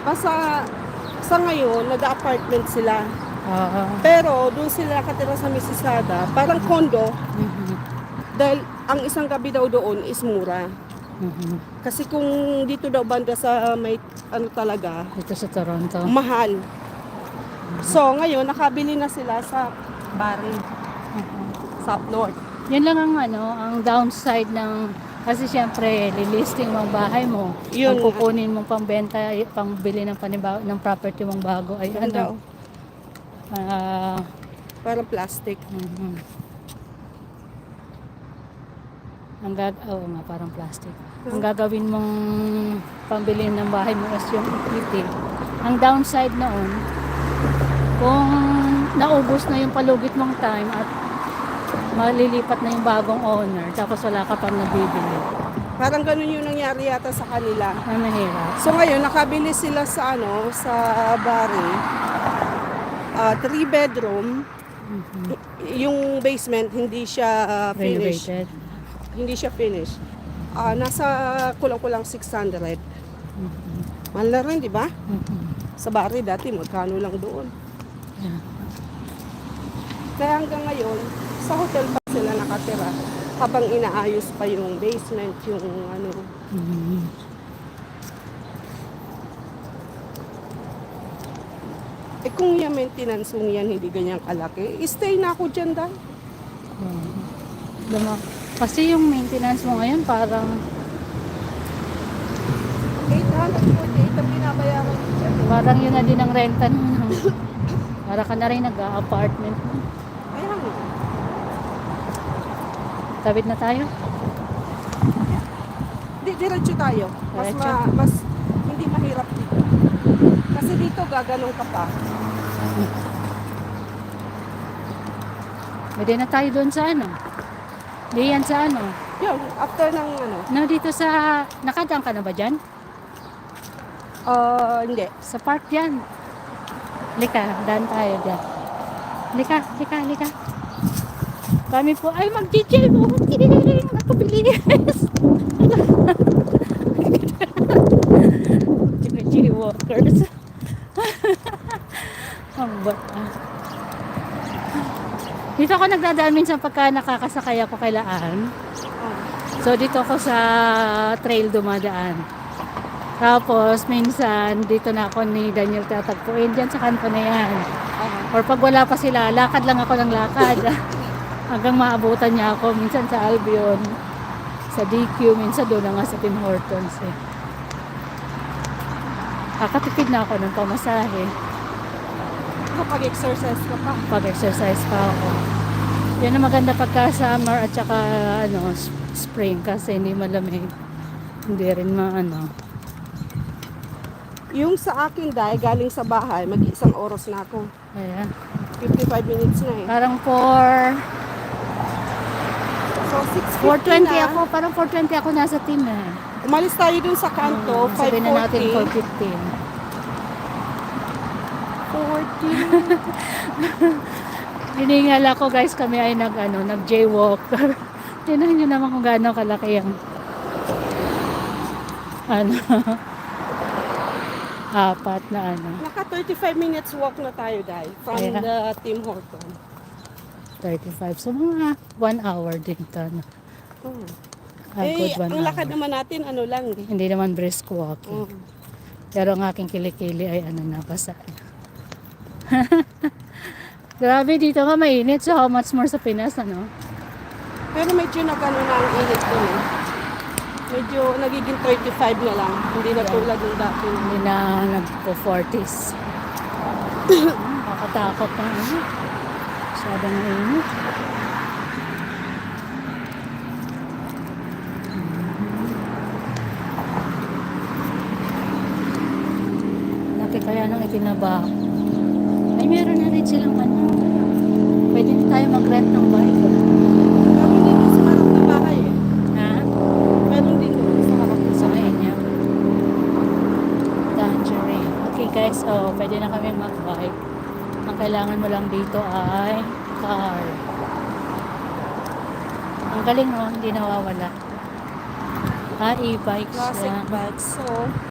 Basta sa ngayon, nag-apartment sila. Oo. Pero doon sila nakatira sa Mississauga, parang condo, Mhm. dahil ang isang gabi daw doon is mura. Mhm. Kasi kung dito daw banda sa may ano talaga, Dito sa Toronto. mahal. So ngayon, nakabili na sila sa Barrie, sa up north. Yan lang ang ang downside ng kasi siyempre lilisting mo ang bahay mo. Ang Yun nga, kukunin mong pambenta, pangbili ng ng property mong bago ay ganda oh, ah, parang plastic. mhm. Oo nga, parang plastic. Ang gagawin mong pambili ng bahay mo is yung equity. Ang downside noon, kung naubos na yung palugit mong time at malilipat na yung bagong owner, tapos wala ka pang nabibili. Parang ganun yung nangyari yata sa kanila. Ang mahirap. So ngayon, nakabili sila sa sa Barrie, 3 bedroom. Yung basement hindi siya finished. Renovated. Hindi siya finished. Nasa kulang-kulang 600. Mahal na rin, di ba? Sa Barrie dati, magkano lang doon. Yeah. Kaya hanggang ngayon, sa hotel pa sila nakatira habang inaayos pa yung basement, yung ano. Mhm. Kung yung maintenance mong yan hindi ganyan kalaki, stay na ako dyan dahil. Kasi yung maintenance mo ngayon parang 848 ang binabayaran ko dyan. parang yun na din ang renta mo. Para ka na rin nag-apartment. Kaya nga. Tabit na tayo. Diretso tayo. Diretso? Mas hindi mahirap dito. Kasi dito gaganong ka pa. Pwede na tayo doon sa Diyan sa Yun, after ng dito sa, nakadaan ka na ba dyan? hindi. Sa park dyan. Lika, daan tayo dyan. Lika. Kami po ay mag-DJ mo. Kiniling, ako bilis. Walkers. Ang bata. Dito ako nagdadaan minsan pagka nakakasakay ako kay Laan. So dito ako sa trail dumadaan. Tapos minsan dito na ako ni Daniel tatagpuin dyan sa kanto na yan. Or pag wala pa sila, lakad lang ako ng lakad. Hanggang maabutan niya ako minsan sa Albion, sa DQ, minsan doon na nga sa Tim Hortons eh. Kakatipid na ako ng pamasahe. Kapag-exercise ka pa. Pag-exercise pa ako. Yan ang maganda pagka summer at saka spring kasi hindi malamig. Hindi rin Yung sa akin dahil galing sa bahay, mag-1 oras na ako. Ayan. 55 minutes na eh. Parang So 6:50 4:20 na. ako. Parang 4:20 ako nasa team eh. Umalis tayo dun sa kanto, Sabihin na natin 5:40. 40. Hiningal ako guys, kami ay nag-jaywalk. Tingnan nyo naman kung gaano kalaki ang apat na Naka 35 minutes walk na tayo dahil from Ayan. the Tim Horton. 35. So mga 1 hour din to. Oh. Good 1 ang lakad hour. naman natin lang eh. Hindi naman brisk walking. Oh. Pero ang aking kilikili ay nabasa. Grabe, dito nga mainit. So how much more sa Pinas, Pero medyo na ang init dun eh. Medyo nagiging 35 na lang. Hindi na tulad ng dati. Hindi na nagpo-40s. Nakakatakot na masyadong mainit. Laki kaya nang itinaba. Ay, meron na rin silang pwede na tayo mag-rent ng bike. Meron din dun sa harap ng bahay eh. Ha? Meron din dun sa harap ng Sa bahay. kanya. Tangerine. Okay guys, so pwede na kami mag-bike. Ang kailangan mo lang dito ay car. Ang galing hindi nawawala. E-bikes Classic yan. bike. So,